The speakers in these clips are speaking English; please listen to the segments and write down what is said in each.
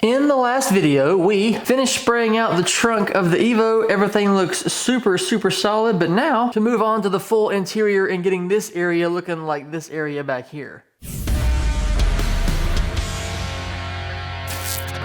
In the last video, we finished spraying out the trunk of the Evo. Everything looks super solid, but now to move on to the full interior and getting this area looking like this area back here.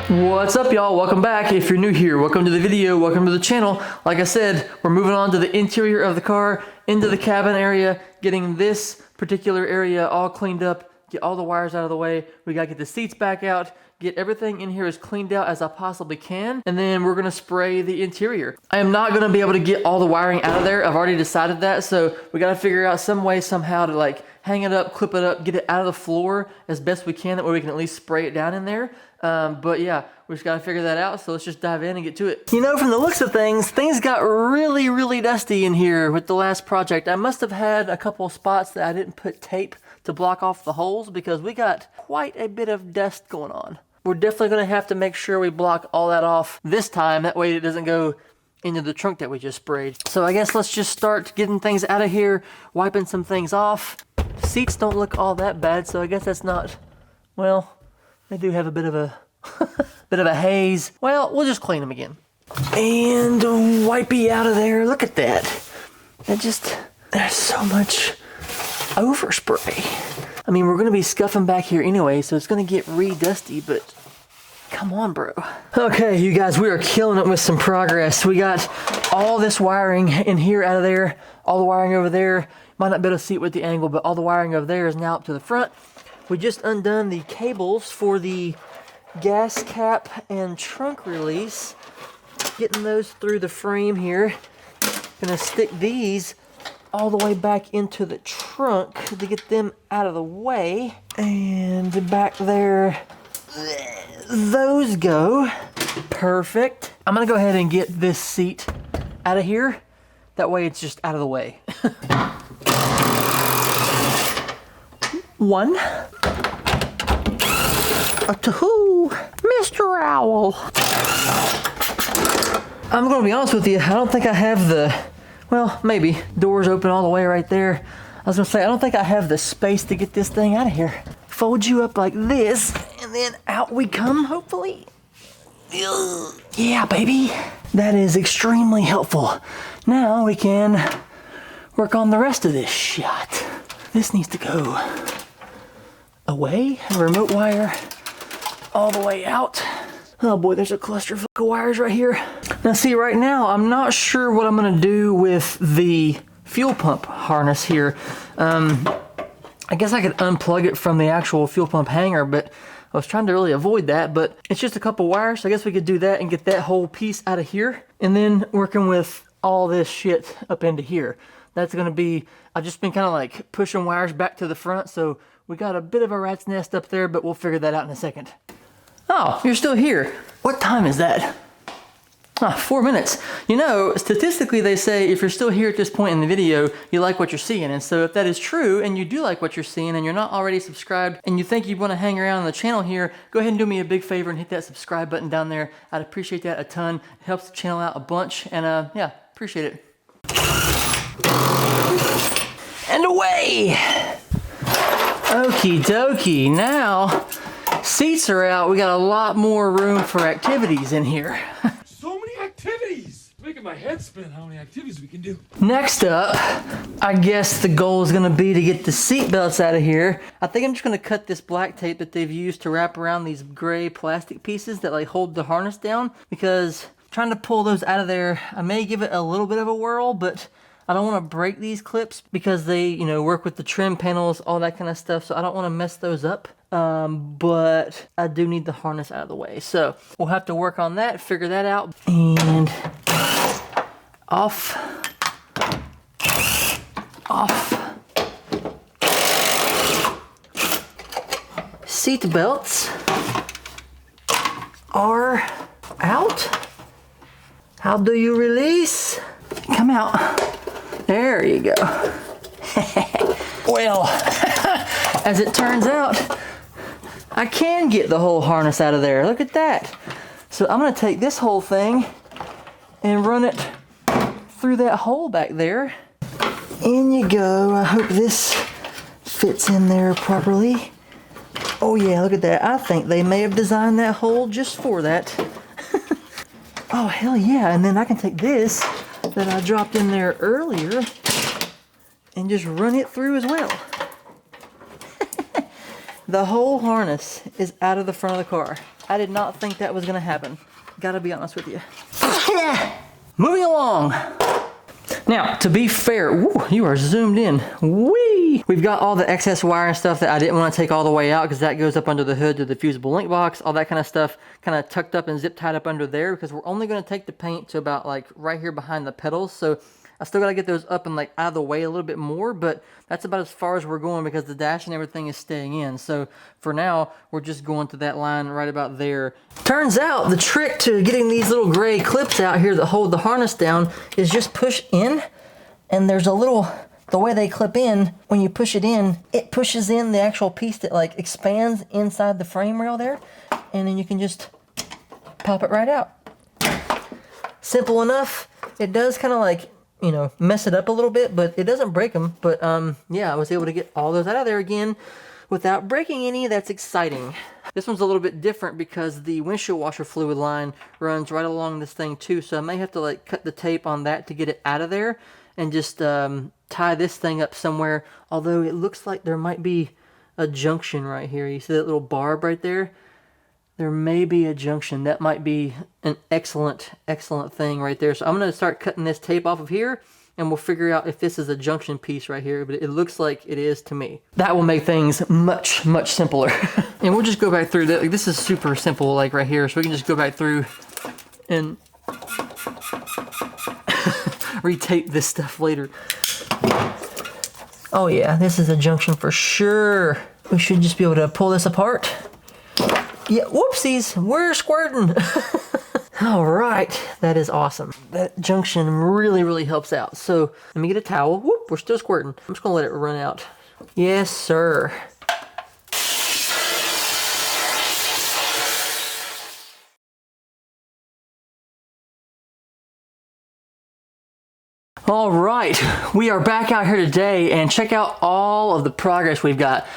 What's up, y'all? Welcome back. If you're new here, welcome to the video, welcome to the channel. Like I said, we're moving on to the interior of the car, into the cabin area, getting this particular area all cleaned up, get all the wires out of the way. We gotta get the seats back out, get everything in here as cleaned out as I possibly can, and then we're gonna spray the interior. I am not gonna be able to get all the wiring out of there. I've already decided that, so we gotta figure out some way somehow to like hang it up, clip it up, get it out of the floor as best we can. That way we can at least spray it down in there. But yeah, we just gotta figure that out. So let's just dive in and get to it. You know, from the looks of things got really dusty in here with the last project. I must have had a couple of spots that I didn't put tape to block off the holes because we got quite a bit of dust going on. We're definitely gonna have to make sure we block all that off this time. That way it doesn't go into the trunk that we just sprayed. So I guess let's just start getting things out of here, wiping some things off. Seats don't look all that bad, so I guess that's not, well, they do have a bit of a bit of a haze. Well, we'll just clean them again. And wipey out of there. Look at that. There's so much overspray. I mean, we're gonna be scuffing back here anyway, so it's gonna get re-dusty, but come on, bro. Okay, you guys, we are killing it with some progress. We got all this wiring in here out of there, all the wiring over there. Might not be able to see it with the angle, but all the wiring over there is now up to the front. We just undone the cables for the gas cap and trunk release. Getting those through the frame here. Gonna stick these all the way back into the trunk to get them out of the way. And back there, those go. Perfect. I'm gonna go ahead and get this seat out of here. That way it's just out of the way. One. A two. Mr. Owl. I'm gonna be honest with you, I don't think I have the, well, maybe. Doors open all the way right there. I was gonna say, I don't think I have the space to get this thing out of here. Fold you up like this, and then out we come, hopefully. Yeah, baby. That is extremely helpful. Now we can work on the rest of this shot. This needs to go away. A remote wire all the way out. Oh boy, there's a cluster of wires right here. Now see, right now, I'm not sure what I'm gonna do with the fuel pump harness here. I guess I could unplug it from the actual fuel pump hanger, but I was trying to really avoid that, but it's just a couple wires, so I guess we could do that and get that whole piece out of here, and then working with all this shit up into here. That's gonna be, I've just been kind of like pushing wires back to the front, so we got a bit of a rat's nest up there, but we'll figure that out in a second. Oh, you're still here. What time is that? 4 minutes. You know, statistically they say if you're still here at this point in the video, you like what you're seeing. And so if that is true and you do like what you're seeing and you're not already subscribed and you think you want to hang around on the channel here, go ahead and do me a big favor and hit that subscribe button down there. I'd appreciate that a ton. It helps the channel out a bunch, and yeah, appreciate it. And away! Okie dokie. Now, seats are out. We got a lot more room for activities in here. So many activities! It's making my head spin how many activities we can do. Next up, I guess the goal is gonna be to get the seat belts out of here. I think I'm just gonna cut this black tape that they've used to wrap around these gray plastic pieces that like hold the harness down, because trying to pull those out of there, I may give it a little bit of a whirl, but I don't want to break these clips because they, you know, work with the trim panels, all that kind of stuff, so I don't want to mess those up. But I do need the harness out of the way, so we'll have to work on that, figure that out. And off. Seat belts are out. How do you release? Come out. There you go. Well, as it turns out, I can get the whole harness out of there. Look at that. So I'm gonna take this whole thing and run it through that hole back there. In you go. I hope this fits in there properly. Oh yeah, look at that. I think they may have designed that hole just for that. Oh hell yeah, and then I can take this that I dropped in there earlier and just run it through as well. The whole harness is out of the front of the car. I did not think that was gonna happen. Gotta be honest with you. Moving along. Now, to be fair, ooh, you are zoomed in. Whee! We've got all the excess wire and stuff that I didn't want to take all the way out because that goes up under the hood to the fusible link box. All that kind of stuff kind of tucked up and zip tied up under there because we're only going to take the paint to about like right here behind the pedals. So I still got to get those up and like out of the way a little bit more, but that's about as far as we're going because the dash and everything is staying in. So for now, we're just going to that line right about there. Turns out the trick to getting these little gray clips out here that hold the harness down is just push in, and there's a little, the way they clip in, when you push it in, it pushes in the actual piece that like expands inside the frame rail there, and then you can just pop it right out. Simple enough. It does kind of like, you know, mess it up a little bit, but it doesn't break them. But yeah, I was able to get all those out of there again without breaking any. That's exciting. This one's a little bit different because the windshield washer fluid line runs right along this thing too, so I may have to like cut the tape on that to get it out of there and just tie this thing up somewhere, although it looks like there might be a junction right here. You see that little barb right there? There may be a junction. That might be an excellent, excellent thing right there. So I'm going to start cutting this tape off of here, and we'll figure out if this is a junction piece right here, but it looks like it is to me. That will make things much, much simpler. And we'll just go back through that. Like, this is super simple, like right here. So we can just go back through and retape this stuff later. Oh yeah, this is a junction for sure. We should just be able to pull this apart. Yeah, whoopsies, we're squirting. All right, that is awesome. That junction really, really helps out. So let me get a towel. Whoop, we're still squirting. I'm just gonna let it run out. Yes, sir. All right, we are back out here today, and check out all of the progress we've got.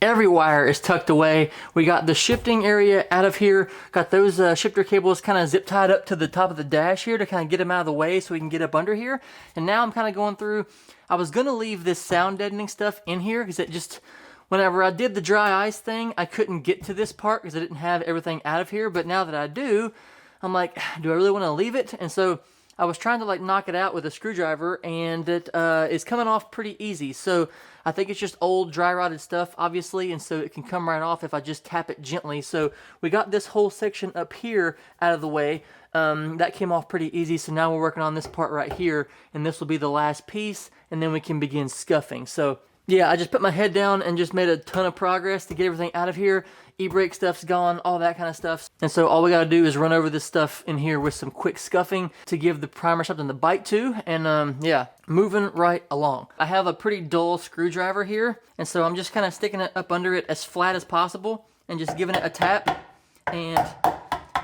Every wire is tucked away. We got the shifting area out of here. Got those shifter cables kind of zip tied up to the top of the dash here to kind of get them out of the way so we can get up under here. And now I'm kind of going through, I was gonna leave this sound deadening stuff in here because it just, whenever I did the dry ice thing, I couldn't get to this part because I didn't have everything out of here. But now that I do, I'm like, do I really want to leave it? And so I was trying to like knock it out with a screwdriver, and it is coming off pretty easy. So I think it's just old dry rotted stuff, obviously, and so it can come right off if I just tap it gently. So we got this whole section up here out of the way. That came off pretty easy, so now we're working on this part right here, and this will be the last piece, and then we can begin scuffing. So yeah, I just put my head down and just made a ton of progress to get everything out of here. E-brake stuff's gone, all that kind of stuff. And so all we gotta do is run over this stuff in here with some quick scuffing to give the primer something to bite to, and yeah, moving right along. I have a pretty dull screwdriver here, and so I'm just kind of sticking it up under it as flat as possible and just giving it a tap, and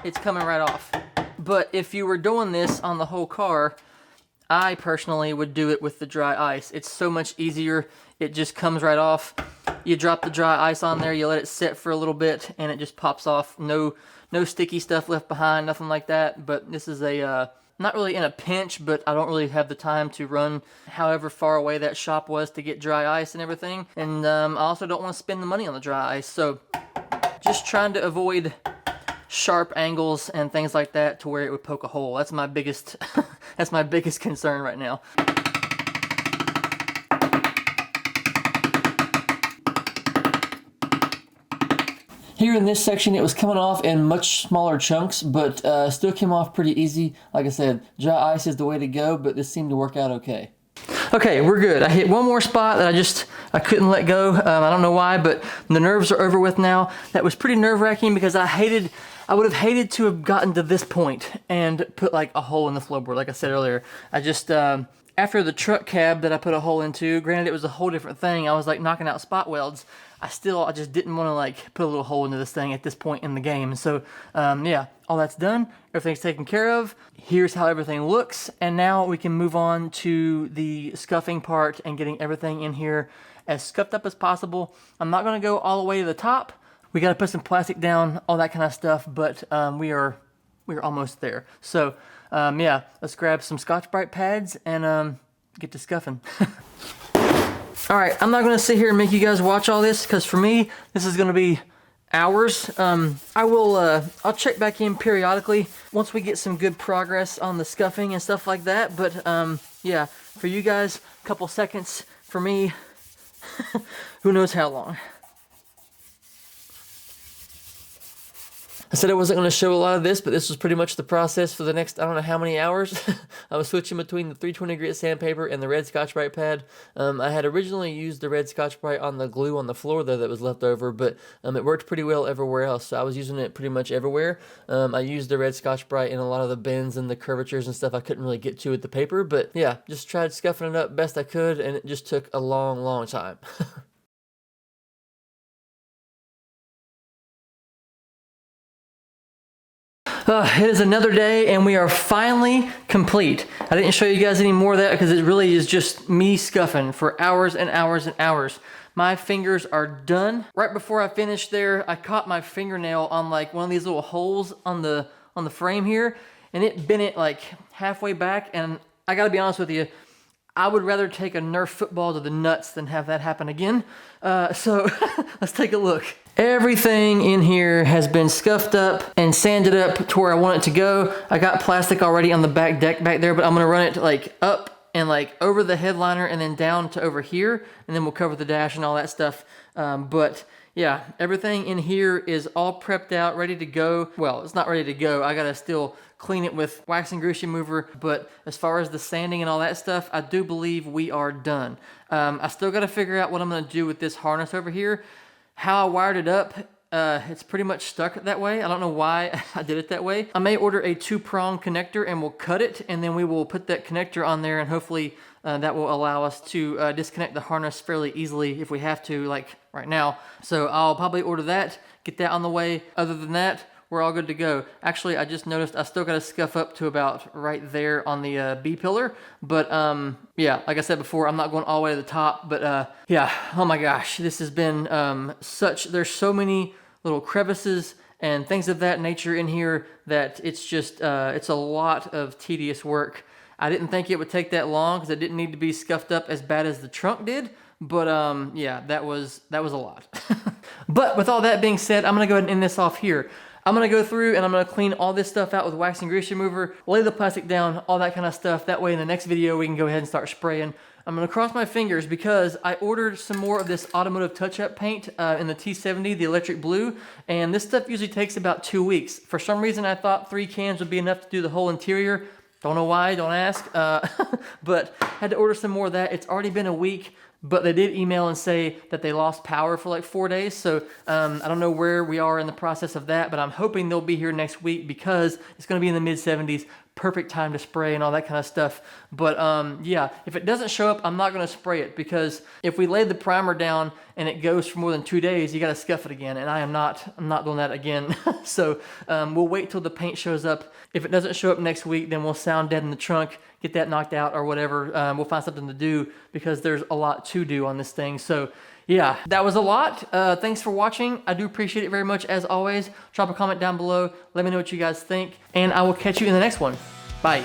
it's coming right off. But if you were doing this on the whole car, I personally would do it with the dry ice. It's so much easier. It just comes right off. You drop the dry ice on there, you let it sit for a little bit, and it just pops off. No sticky stuff left behind, nothing like that. But this is a, not really in a pinch, but I don't really have the time to run however far away that shop was to get dry ice and everything. And I also don't want to spend the money on the dry ice. So just trying to avoid sharp angles and things like that to where it would poke a hole. That's my biggest that's my biggest concern right now. Here in this section, it was coming off in much smaller chunks, but still came off pretty easy. Like I said, dry ice is the way to go, but this seemed to work out okay. Okay, we're good. I hit one more spot that I couldn't let go. I don't know why, but the nerves are over with now. That was pretty nerve-wracking because I would have hated to have gotten to this point and put like a hole in the floorboard, like I said earlier. I just, after the truck cab that I put a hole into, granted it was a whole different thing, I was like knocking out spot welds. I just didn't want to like put a little hole into this thing at this point in the game. So yeah, all that's done. Everything's taken care of. Here's how everything looks. And now we can move on to the scuffing part and getting everything in here as scuffed up as possible. I'm not going to go all the way to the top. We got to put some plastic down, all that kind of stuff, but we're almost there. So yeah, let's grab some Scotch-Brite pads and get to scuffing. All right, I'm not gonna sit here and make you guys watch all this, because for me, this is gonna be hours. I'll check back in periodically once we get some good progress on the scuffing and stuff like that. But yeah, for you guys, a couple seconds. For me, who knows how long. I said I wasn't going to show a lot of this, but this was pretty much the process for the next, I don't know how many hours. I was switching between the 320 grit sandpaper and the red Scotch-Brite pad. I had originally used the red Scotch-Brite on the glue on the floor though that was left over, but it worked pretty well everywhere else, so I was using it pretty much everywhere. I used the red Scotch-Brite in a lot of the bends and the curvatures and stuff I couldn't really get to with the paper, but yeah, just tried scuffing it up best I could, and it just took a long time. It is another day and we are finally complete. I didn't show you guys any more of that because it really is just me scuffing for hours and hours and hours. My fingers are done. Right before I finished there, I caught my fingernail on like one of these little holes on the frame here, and it bent it like halfway back, and I gotta be honest with you, I would rather take a Nerf football to the nuts than have that happen again. So let's take a look. Everything in here has been scuffed up and sanded up to where I want it to go. I got plastic already on the back deck back there, but I'm gonna run it like up and like over the headliner and then down to over here, and then we'll cover the dash and all that stuff. But yeah, everything in here is all prepped out, ready to go. Well, it's not ready to go. I gotta still clean it with wax and grease remover, but as far as the sanding and all that stuff, I do believe we are done. I still gotta figure out what I'm gonna do with this harness over here. How I wired it up, it's pretty much stuck that way. I don't know why I did it that way. I may order a 2-prong connector and we'll cut it, and then we will put that connector on there, and hopefully that will allow us to disconnect the harness fairly easily if we have to, like right now. So I'll probably order that, get that on the way. Other than that, we're all good to go. Actually, I just noticed I still got to scuff up to about right there on the B pillar. But yeah, like I said before, I'm not going all the way to the top. But yeah, oh my gosh, this has been there's so many little crevices and things of that nature in here that it's just, it's a lot of tedious work. I didn't think it would take that long because it didn't need to be scuffed up as bad as the trunk did. But yeah, that was a lot. But with all that being said, I'm gonna go ahead and end this off here. I'm gonna go through and I'm gonna clean all this stuff out with wax and grease remover, lay the plastic down, all that kind of stuff. That way in the next video, we can go ahead and start spraying. I'm gonna cross my fingers because I ordered some more of this automotive touch-up paint in the T70, the electric blue, and this stuff usually takes about 2 weeks. For some reason, I thought 3 cans would be enough to do the whole interior. Don't know why, don't ask, but had to order some more of that. It's already been a week. But they did email and say that they lost power for like 4 days. So I don't know where we are in the process of that, but I'm hoping they'll be here next week because it's going to be in the mid-70s. Perfect time to spray and all that kind of stuff. But yeah, if it doesn't show up, I'm not going to spray it, because if we lay the primer down and it goes for more than 2 days, you got to scuff it again, and I'm not doing that again. So we'll wait till the paint shows up. If it doesn't show up next week, then we'll sound dead in the trunk, get that knocked out or whatever. We'll find something to do because there's a lot to do on this thing. So yeah, that was a lot. Thanks for watching. I do appreciate it very much as always. Drop a comment down below. Let me know what you guys think, and I will catch you in the next one. Bye.